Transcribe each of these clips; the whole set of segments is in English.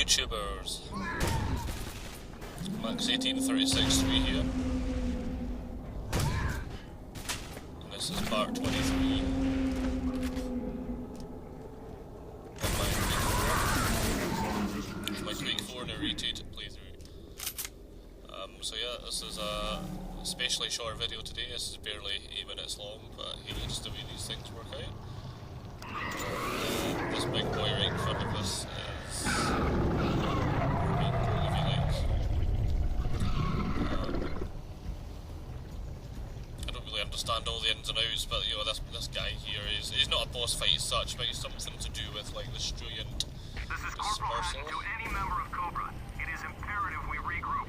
YouTubers. Max18363 here. And this is part 23. My Quake 4 narrated playthrough. So yeah, this is a especially short video today. This is barely 8 minutes long, but hey, just the way these things work out. This big boy right in front of us is main goal, if you like. I don't really understand all the ins and outs, but you know, this guy here he's not a boss fight as such, but he's something to do with like the Struyant dispersal. To any member of Cobra, it is imperative we regroup.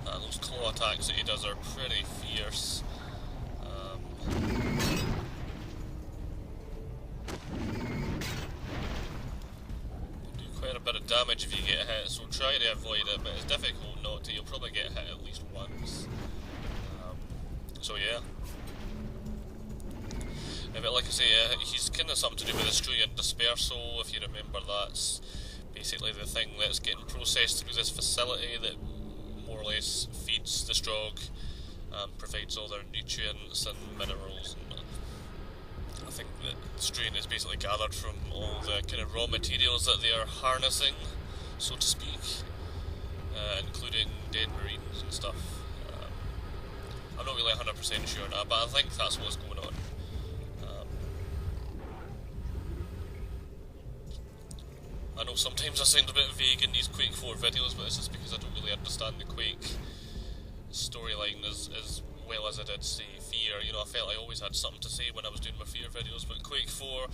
Those claw attacks that he does are pretty fierce. Do quite a bit of damage if you get hit, so try to avoid it, but it's difficult not to. You'll probably get hit at least once. So yeah. But like I say, he's kind of something to do with the Struyant dispersal. If you remember, that's basically the thing that's getting processed through this facility that more or less feeds the Strog, provides all their nutrients and minerals. And I think that Struyant is basically gathered from all the kind of raw materials that they are harnessing, so to speak, including dead marines and stuff. I'm not really 100% sure now, but I think that's what's going on. I know sometimes I sound a bit vague in these Quake 4 videos, but it's just because I don't really understand the Quake storyline as well as I did, say, Fear. You know, I felt I always had something to say when I was doing my Fear videos, but Quake 4,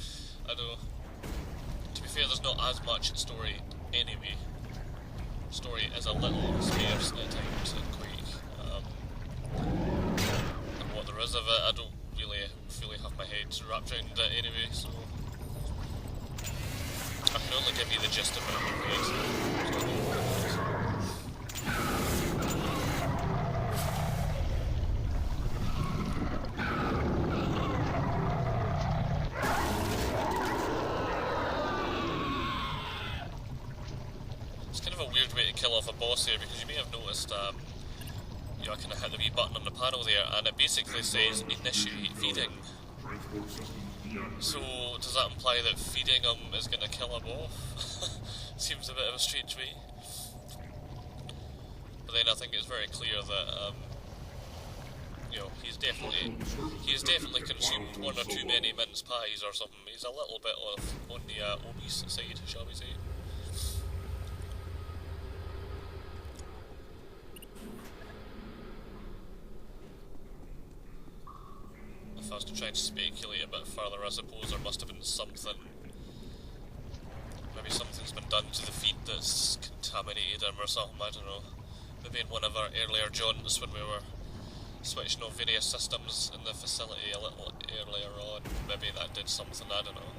I know, to be fair, there's not as much story anyway. Story is a little sparse at times in Quake. And what there is of it, I don't really fully have my head wrapped around it anyway, so I can only give you the gist of it, right? It's kind of a weird way to kill off a boss here, because you may have noticed, you know, I kind of hit the wee button on the panel there, and it basically says initiate feeding. So, does that imply that feeding him is going to kill him off? Seems a bit of a strange way. But then I think it's very clear that, you know, he's definitely consumed one or too many mince pies or something. He's a little bit on the obese side, shall we say. If I was to try and speculate a bit further, I suppose there must have been something. Maybe something's been done to the feed that's contaminated him or something, I don't know. Maybe in one of our earlier jaunts when we were switching on various systems in the facility a little earlier on, maybe that did something, I don't know.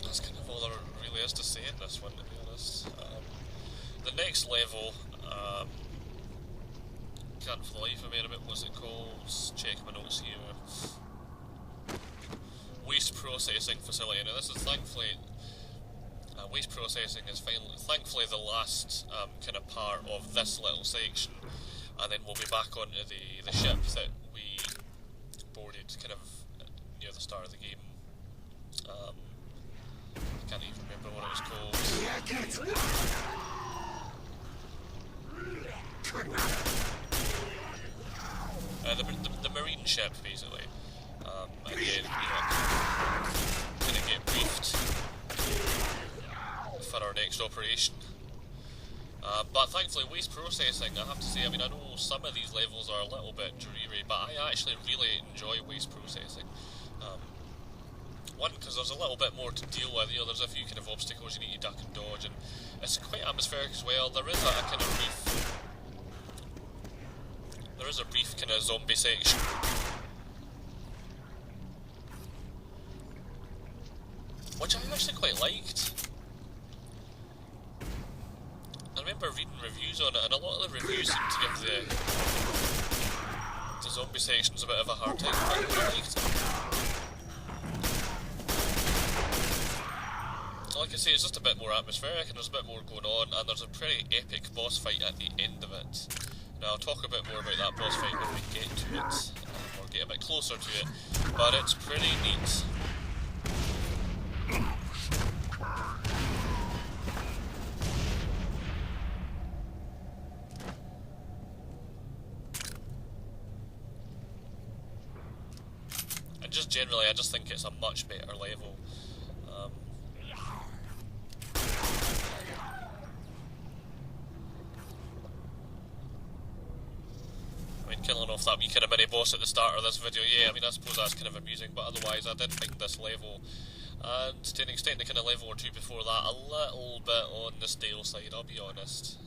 That's kind of all there really is to say in this one, to be honest. The next level, can't for the life of me remember what's it called, check my notes here. Waste processing facility. Now this is thankfully, waste processing is thankfully the last kind of part of this little section, and then we'll be back onto the ship that we boarded kind of near the start of the game. I can't even remember what it was called. The marine ship, basically. Again, you know, gonna get briefed for our next operation. But thankfully, waste processing, I have to say, I mean, I know some of these levels are a little bit dreary, but I actually really enjoy waste processing. One, because there's a little bit more to deal with. You know, there's a few kind of obstacles you need to duck and dodge, and it's quite atmospheric as well. There is a kind of brief... There is a brief kind of zombie section. Which I actually quite liked. I remember reading reviews on it, and a lot of the reviews seem to give the zombie sections a bit of a hard time, but I liked it. Like I say, it's just a bit more atmospheric, and there's a bit more going on, and there's a pretty epic boss fight at the end of it. Now, I'll talk a bit more about that boss fight when we get to it, or get a bit closer to it, but it's pretty neat. And just generally, I just think it's a much better level. Killing off that wee kind of mini boss at the start of this video, yeah, I mean, I suppose that's kind of amusing, but otherwise I did find this level, and to an extent the kind of level or two before that, a little bit on the stale side, I'll be honest.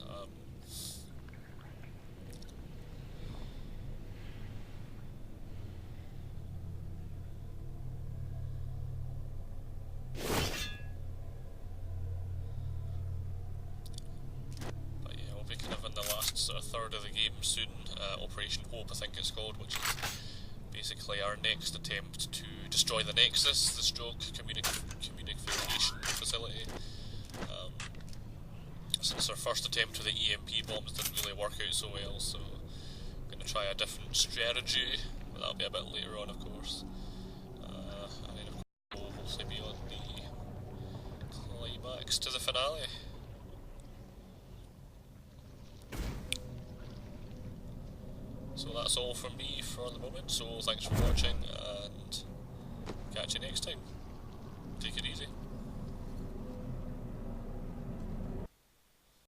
But yeah, we'll be kind of in the last sort of third of the game soon. Operation Hope, I think it's called, which is basically our next attempt to destroy the Nexus, the stroke communication facility. Since our first attempt with the EMP bombs didn't really work out so well, so I'm going to try a different strategy, but that'll be a bit later on, of course. And then of course we'll hopefully be on the climax to the finale. So that's all from me for the moment, so thanks for watching, and catch you next time. Take it easy.